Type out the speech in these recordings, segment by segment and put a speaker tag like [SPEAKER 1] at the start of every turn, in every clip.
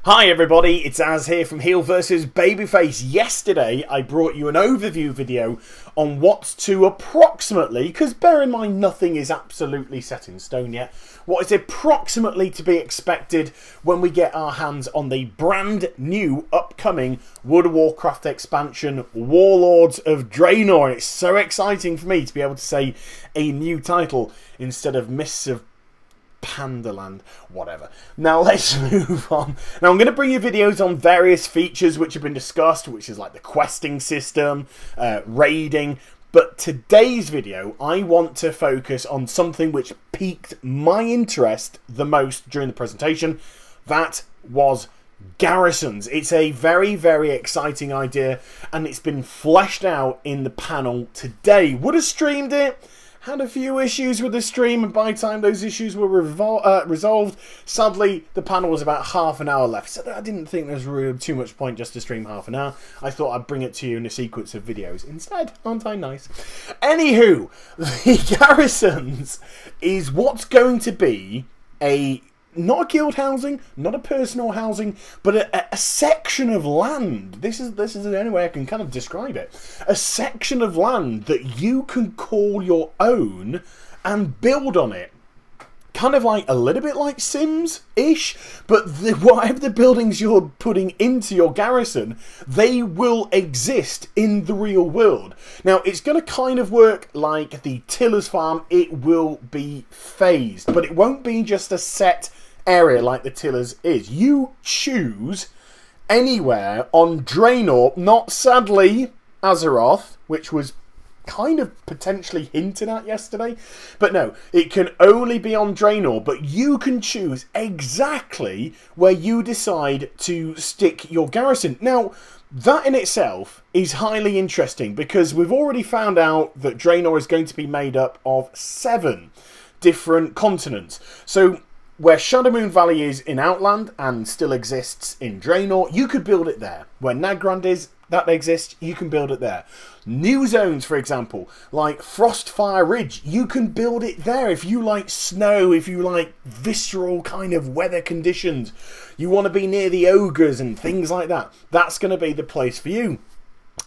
[SPEAKER 1] Hi everybody, it's Az here from Heel vs Babyface. Yesterday I brought you an overview video on what to approximately, because bear in mind nothing is absolutely set in stone yet, what is approximately to be expected when we get our hands on the brand new upcoming World of Warcraft expansion, Warlords of Draenor. It's so exciting for me to be able to say a new title instead of Mists of Pandaland, whatever. Now let's move on. Now I'm going to bring you videos on various features which have been discussed, which is like the questing system, raiding, but today's video I want to focus on something which piqued my interest the most during the presentation. That was Garrisons. It's a very, very exciting idea and it's been fleshed out in the panel today. Would have streamed it. Had a few issues with the stream, and by the time those issues were resolved, sadly, the panel was about half an hour left. So I didn't think there was really too much point just to stream half an hour. I thought I'd bring it to you in a sequence of videos instead. Aren't I nice? Anywho, the Garrisons is what's going to be not a guild housing, not a personal housing, but a section of land. This is the only way I can kind of describe it. A section of land that you can call your own and build on it. Kind of like a little bit like Sims-ish, but whatever the buildings you're putting into your garrison, they will exist in the real world. Now, it's going to kind of work like the Tiller's Farm. It will be phased, but it won't be just a set area like the Tiller's is. You choose anywhere on Draenor, not sadly Azeroth, which was kind of potentially hinted at yesterday, but no, it can only be on Draenor, but you can choose exactly where you decide to stick your garrison. Now, that in itself is highly interesting because we've already found out that Draenor is going to be made up of 7 different continents. So where Shadowmoon Valley is in Outland and still exists in Draenor, you could build it there. Where Nagrand is, that exists, you can build it there. New zones, for example, like Frostfire Ridge, you can build it there. If you like snow, if you like visceral kind of weather conditions, you want to be near the ogres and things like that, that's going to be the place for you.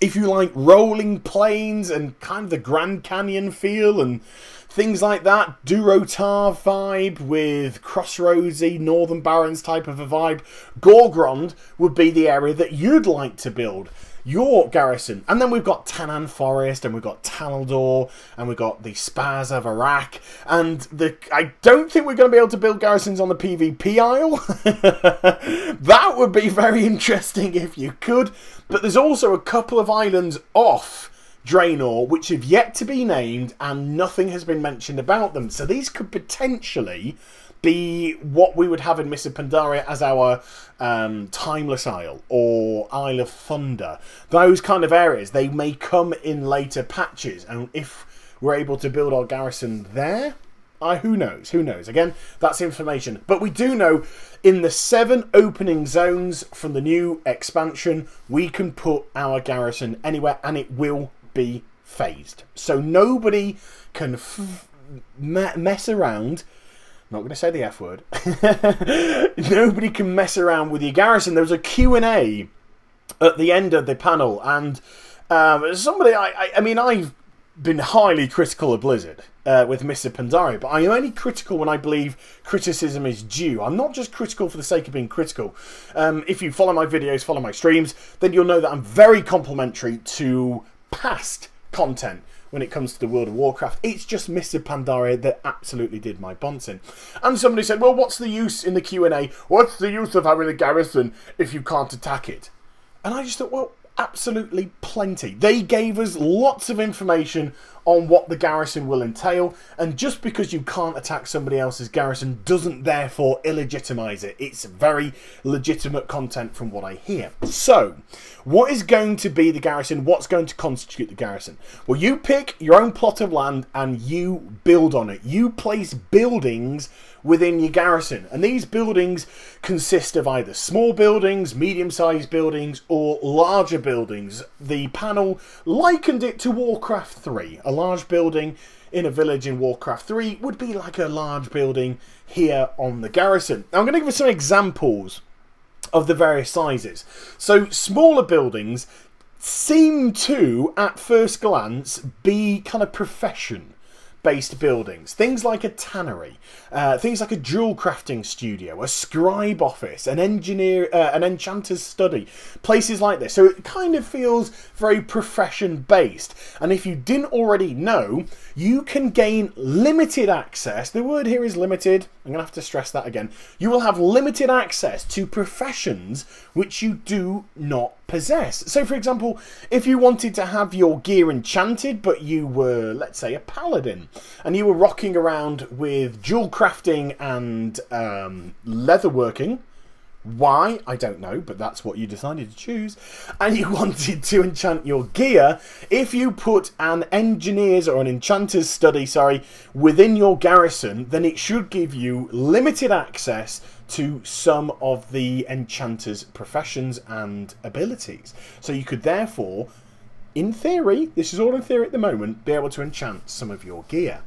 [SPEAKER 1] If you like rolling plains and kind of the Grand Canyon feel and things like that, Durotar vibe with Crossroadsy, Northern Barrens type of a vibe, Gorgrond would be the area that you'd like to build your garrison. And then we've got Tanan Forest, and we've got Taldor, and we've got the Spars of Iraq, and I don't think we're going to be able to build garrisons on the PvP Isle. That would be very interesting if you could. But there's also a couple of islands off Draenor which have yet to be named and nothing has been mentioned about them. So these could potentially be what we would have in Mists of Pandaria as our Timeless Isle or Isle of Thunder. Those kind of areas, they may come in later patches, and if we're able to build our garrison there, who knows? Who knows? Again, that's information. But we do know in the 7 opening zones from the new expansion, we can put our garrison anywhere and it will be phased. So nobody can mess around. I'm not going to say the F word. Nobody can mess around with your garrison. There was a Q&A at the end of the panel, and somebody, I mean, I've been highly critical of Blizzard with Mists of Pandaria, but I'm only critical when I believe criticism is due. I'm not just critical for the sake of being critical. If you follow my videos, follow my streams, then you'll know that I'm very complimentary to past content when it comes to the World of Warcraft. It's just Mists of Pandaria that absolutely did my bonce in. And somebody said, well, what's the use in the Q&A? What's the use of having a garrison if you can't attack it? And I just thought, well, absolutely plenty. They gave us lots of information on what the garrison will entail, and just because you can't attack somebody else's garrison doesn't therefore illegitimize it. It's very legitimate content from what I hear. So, what is going to be the garrison? What's going to constitute the garrison? Well, you pick your own plot of land and you build on it. You place buildings within your garrison, and these buildings consist of either small buildings, medium-sized buildings, or larger buildings. The panel likened it to Warcraft 3. A large building in a village in Warcraft 3 would be like a large building here on the garrison. Now, I'm going to give you some examples of the various sizes. So smaller buildings seem to, at first glance, be kind of profession-based buildings. Things like a tannery, things like a jewel crafting studio, a scribe office, an enchanter's study, places like this. So it kind of feels very profession-based. And if you didn't already know, you can gain limited access. The word here is limited. I'm going to have to stress that again. You will have limited access to professions which you do not possess. So for example, if you wanted to have your gear enchanted, but you were, let's say, a paladin, and you were rocking around with jewel crafting and leatherworking, why, I don't know, but that's what you decided to choose, and you wanted to enchant your gear, if you put an engineer's or an enchanter's study, within your garrison, then it should give you limited access to some of the enchanter's professions and abilities. So you could therefore, in theory, this is all in theory at the moment, be able to enchant some of your gear.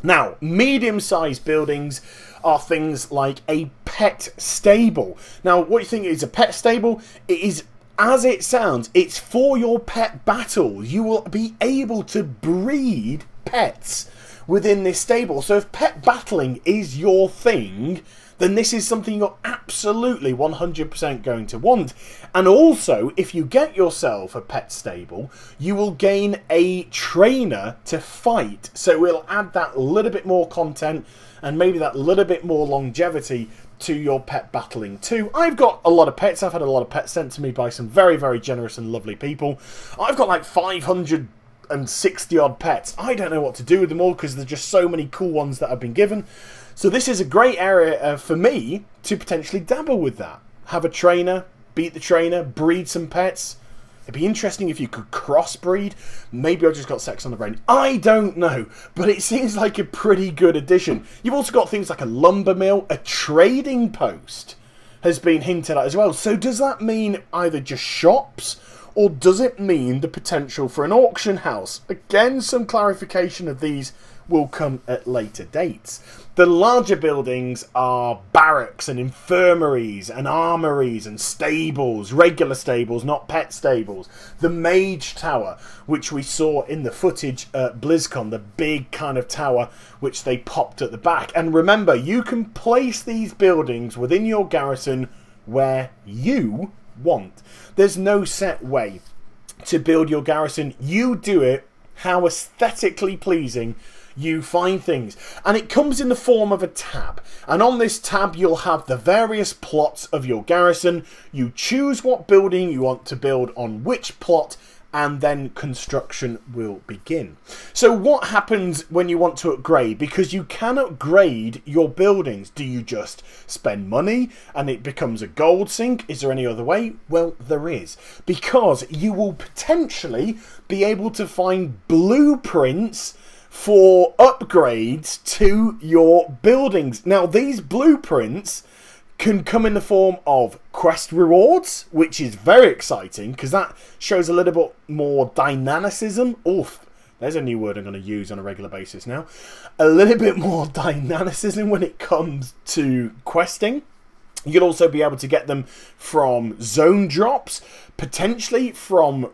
[SPEAKER 1] Now, medium-sized buildings are things like a pet stable. Now, what you think is a pet stable? It is, as it sounds, it's for your pet battles. You will be able to breed pets within this stable. So if pet battling is your thing, then this is something you're absolutely 100% going to want. And also, if you get yourself a pet stable, you will gain a trainer to fight. So we'll add that little bit more content and maybe that little bit more longevity to your pet battling too. I've got a lot of pets. I've had a lot of pets sent to me by some very, very generous and lovely people. I've got like 560 odd pets. I don't know what to do with them all because there's just so many cool ones that I've been given. So this is a great area for me to potentially dabble with that. Have a trainer, beat the trainer, breed some pets. It'd be interesting if you could crossbreed. Maybe I've just got sex on the brain. I don't know, but it seems like a pretty good addition. You've also got things like a lumber mill, a trading post has been hinted at as well. So does that mean either just shops, or does it mean the potential for an auction house? Again, some clarification of these will come at later dates. The larger buildings are barracks and infirmaries and armories and stables, regular stables, not pet stables. The Mage Tower, which we saw in the footage at BlizzCon, the big kind of tower which they popped at the back. And remember, you can place these buildings within your garrison where you want. There's no set way to build your garrison. You do it how aesthetically pleasing you find things, and it comes in the form of a tab, and on this tab you'll have the various plots of your garrison. You choose what building you want to build on which plot, and then construction will begin. So what happens when you want to upgrade? Because you can upgrade your buildings. Do you just spend money and it becomes a gold sink? Is there any other way? Well, there is. Because you will potentially be able to find blueprints for upgrades to your buildings. Now, these blueprints can come in the form of quest rewards, which is very exciting because that shows a little bit more dynamicism. Oof, there's a new word I'm going to use on a regular basis now. A little bit more dynamicism when it comes to questing. You'll also be able to get them from zone drops, potentially from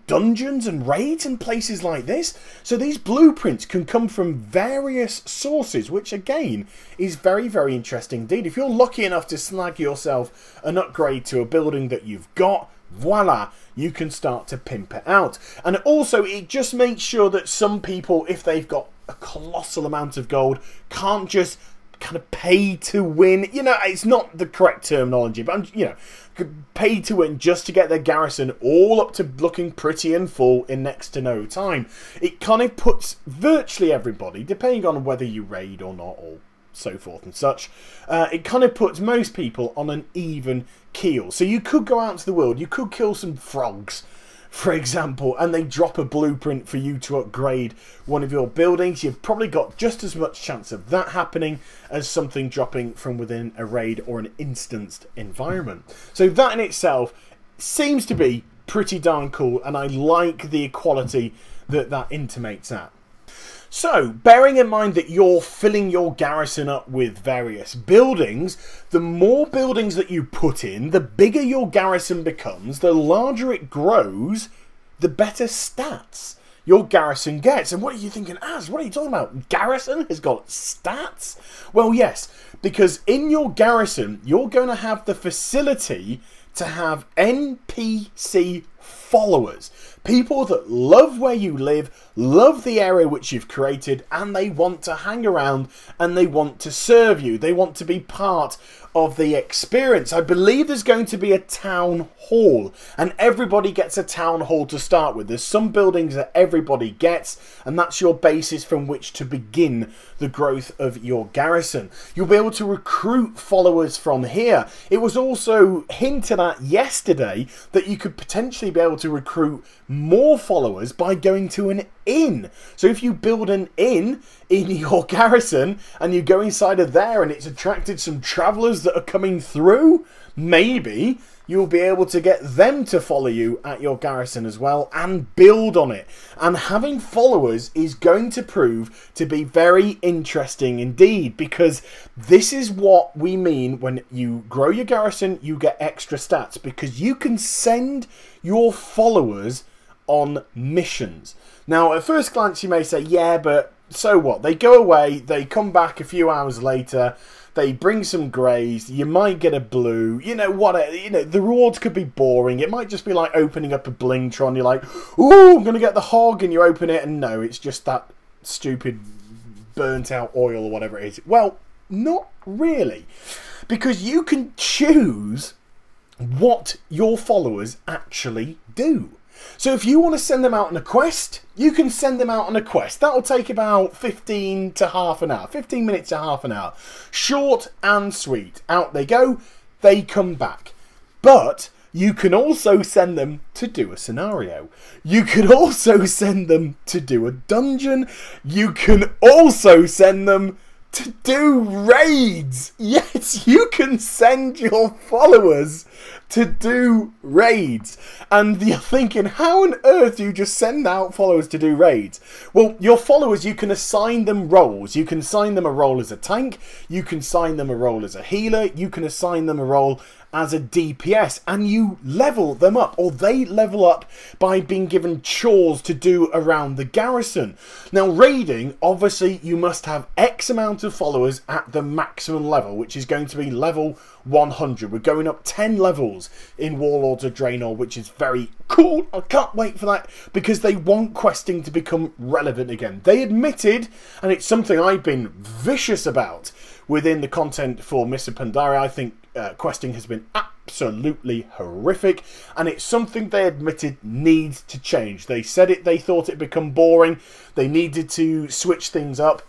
[SPEAKER 1] dungeons and raids and places like this. So these blueprints can come from various sources, which again is very, very interesting indeed. If you're lucky enough to snag yourself an upgrade to a building that you've got, voila, you can start to pimp it out. And also it just makes sure that some people, if they've got a colossal amount of gold, can't just kind of pay to win. You know, it's not the correct terminology, but you know, pay to win just to get their garrison all up to looking pretty and full in next to no time. It kind of puts virtually everybody, depending on whether you raid or not, or so forth and such, it kind of puts most people on an even keel. So you could go out into the world, you could kill some frogs, for example, and they drop a blueprint for you to upgrade one of your buildings. You've probably got just as much chance of that happening as something dropping from within a raid or an instanced environment. So that in itself seems to be pretty darn cool, and I like the equality that that intimates at. So, bearing in mind that you're filling your garrison up with various buildings, the more buildings that you put in, the bigger your garrison becomes, the larger it grows, the better stats your garrison gets. And what are you thinking, Az? What are you talking about? Garrison has got stats? Well, yes, because in your garrison, you're going to have the facility to have NPC followers. People that love where you live, love the area which you've created, and they want to hang around and they want to serve you. They want to be part of the experience. I believe there's going to be a town hall, and everybody gets a town hall to start with. There's some buildings that everybody gets, and that's your basis from which to begin the growth of your garrison. You'll be able to recruit followers from here. It was also hinted at yesterday that you could potentially be able to recruit more followers by going to an inn. So if you build an inn in your garrison and you go inside of there and it's attracted some travelers that are coming through, maybe you'll be able to get them to follow you at your garrison as well and build on it. And having followers is going to prove to be very interesting indeed, because this is what we mean when you grow your garrison, you get extra stats, because you can send your followers on missions. Now, at first glance, you may say, yeah, but so what? They go away, they come back a few hours later, they bring some greys, you might get a blue, you know what, the rewards could be boring. It might just be like opening up a Blingtron. You're like, ooh, I'm going to get the hog, and you open it, and no, it's just that stupid burnt out oil or whatever it is. Well, not really, because you can choose what your followers actually do. So if you want to send them out on a quest, you can send them out on a quest. That'll take about 15 to half an hour. 15 minutes to half an hour. Short and sweet. Out they go. They come back. But you can also send them to do a scenario. You can also send them to do a dungeon. You can also send them to do raids. Yes, you can send your followers to do raids. And you're thinking, how on earth do you just send out followers to do raids? Well, your followers, you can assign them roles. You can assign them a role as a tank. You can assign them a role as a healer. You can assign them a role as a DPS, and you level them up, or they level up by being given chores to do around the garrison. Now, raiding, obviously you must have X amount of followers at the maximum level, which is going to be level 100. We're going up 10 levels in Warlords of Draenor, which is very cool. I can't wait for that, because they want questing to become relevant again. They admitted, and it's something I've been vicious about within the content for Mr. Pandaria, I think questing has been absolutely horrific, and it's something they admitted needs to change. They said it, they thought it'd become boring, they needed to switch things up,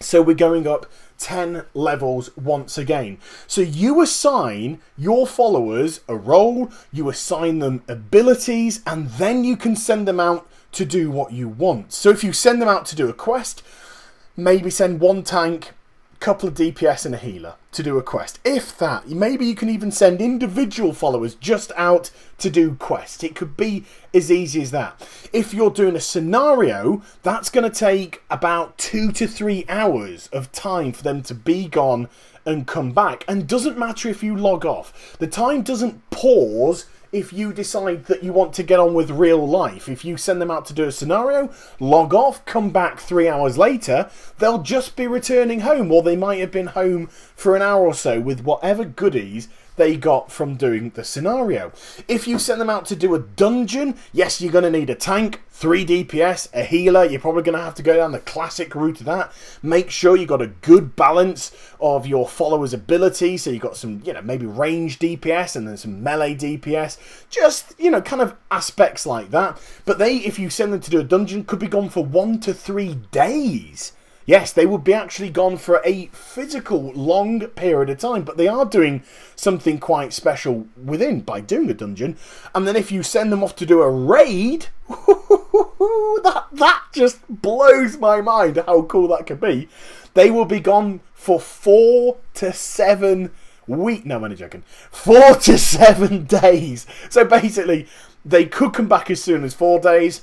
[SPEAKER 1] so we're going up 10 levels once again. So you assign your followers a role, you assign them abilities, and then you can send them out to do what you want. So if you send them out to do a quest, maybe send one tank, couple of DPS and a healer to do a quest. If that, maybe you can even send individual followers just out to do quests. It could be as easy as that. If you're doing a scenario, that's going to take about 2 to 3 hours of time for them to be gone and come back. And doesn't matter if you log off. The time doesn't pause if you decide that you want to get on with real life. If you send them out to do a scenario, log off, come back 3 hours later, they'll just be returning home, or they might have been home for an hour or so with whatever goodies they got from doing the scenario. If you send them out to do a dungeon, yes, you're going to need a tank, 3 DPS, a healer. You're probably going to have to go down the classic route of that. Make sure you got a good balance of your followers' ability. So you got some, maybe range DPS and then some melee DPS. Just, kind of aspects like that. But they, if you send them to do a dungeon, could be gone for 1 to 3 days. Yes, they would be actually gone for a physical long period of time, but they are doing something quite special within by doing a dungeon. And then if you send them off to do a raid, that just blows my mind how cool that could be. They will be gone for 4 to 7 weeks. No, I'm only joking. 4 to 7 days. So basically, they could come back as soon as 4 days.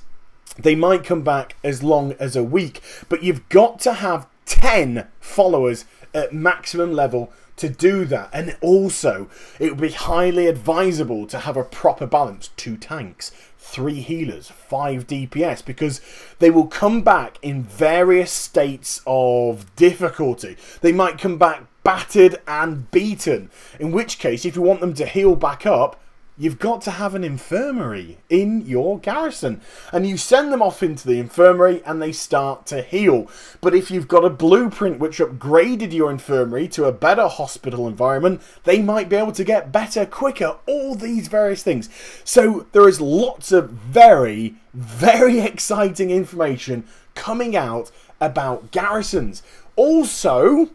[SPEAKER 1] They might come back as long as a week, but you've got to have 10 followers at maximum level to do that. And also, it would be highly advisable to have a proper balance: 2 tanks, 3 healers, 5 DPS, because they will come back in various states of difficulty. They might come back battered and beaten, in which case, if you want them to heal back up, you've got to have an infirmary in your garrison, and you send them off into the infirmary and they start to heal. But if you've got a blueprint which upgraded your infirmary to a better hospital environment, they might be able to get better quicker. All these various things. So there is lots of very, very exciting information coming out about garrisons. Also,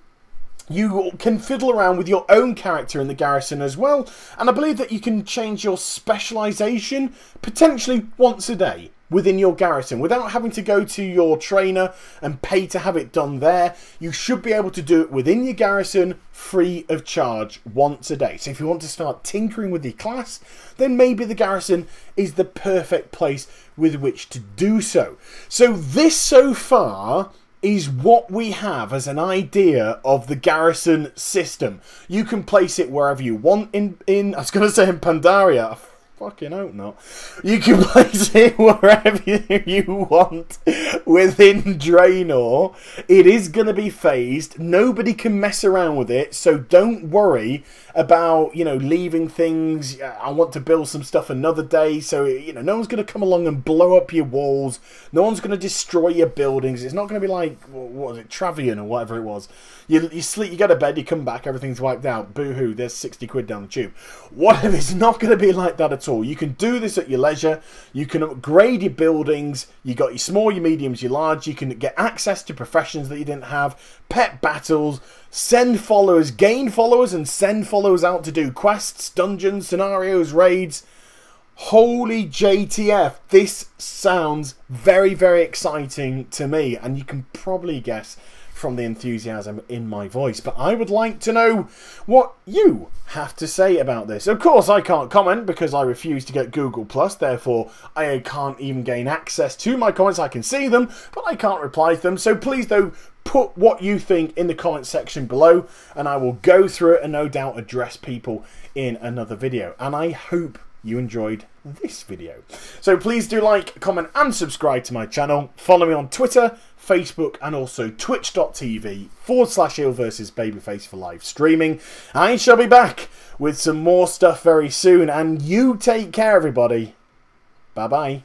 [SPEAKER 1] you can fiddle around with your own character in the garrison as well, and I believe that you can change your specialisation potentially once a day within your garrison without having to go to your trainer and pay to have it done there. You should be able to do it within your garrison free of charge once a day. So if you want to start tinkering with your class, then maybe the garrison is the perfect place with which to do so. So this so far is what we have as an idea of the garrison system. You can place it wherever you want in I was going to say in Pandaria. I fucking hope not. You can place it wherever you want within Draenor. It is going to be phased. Nobody can mess around with it, so don't worry about, you know, leaving things. I want to build some stuff another day, so, you know, no one's going to come along and blow up your walls. No one's going to destroy your buildings. It's not going to be like, what was it, Travian or whatever it was. You sleep, you go to bed, you come back, everything's wiped out. Boo-hoo, there's 60 quid down the tube. Whatever, it's not going to be like that at all. You can do this at your leisure. You can upgrade your buildings. You got your small, your mediums, your large. You can get access to professions that you didn't have. Pet battles. Send followers, gain followers, and send followers out to do quests, dungeons, scenarios, raids. Holy JTF, this sounds very, very exciting to me, and you can probably guess from the enthusiasm in my voice, but I would like to know what you have to say about this. Of course, I can't comment because I refuse to get Google+, therefore I can't even gain access to my comments. I can see them, but I can't reply to them, so please though, put what you think in the comment section below, and I will go through it and no doubt address people in another video. And I hope you enjoyed this video. So please do like, comment and subscribe to my channel. Follow me on Twitter, Facebook and also twitch.tv/ill versus babyface for live streaming. I shall be back with some more stuff very soon, and you take care everybody. Bye bye.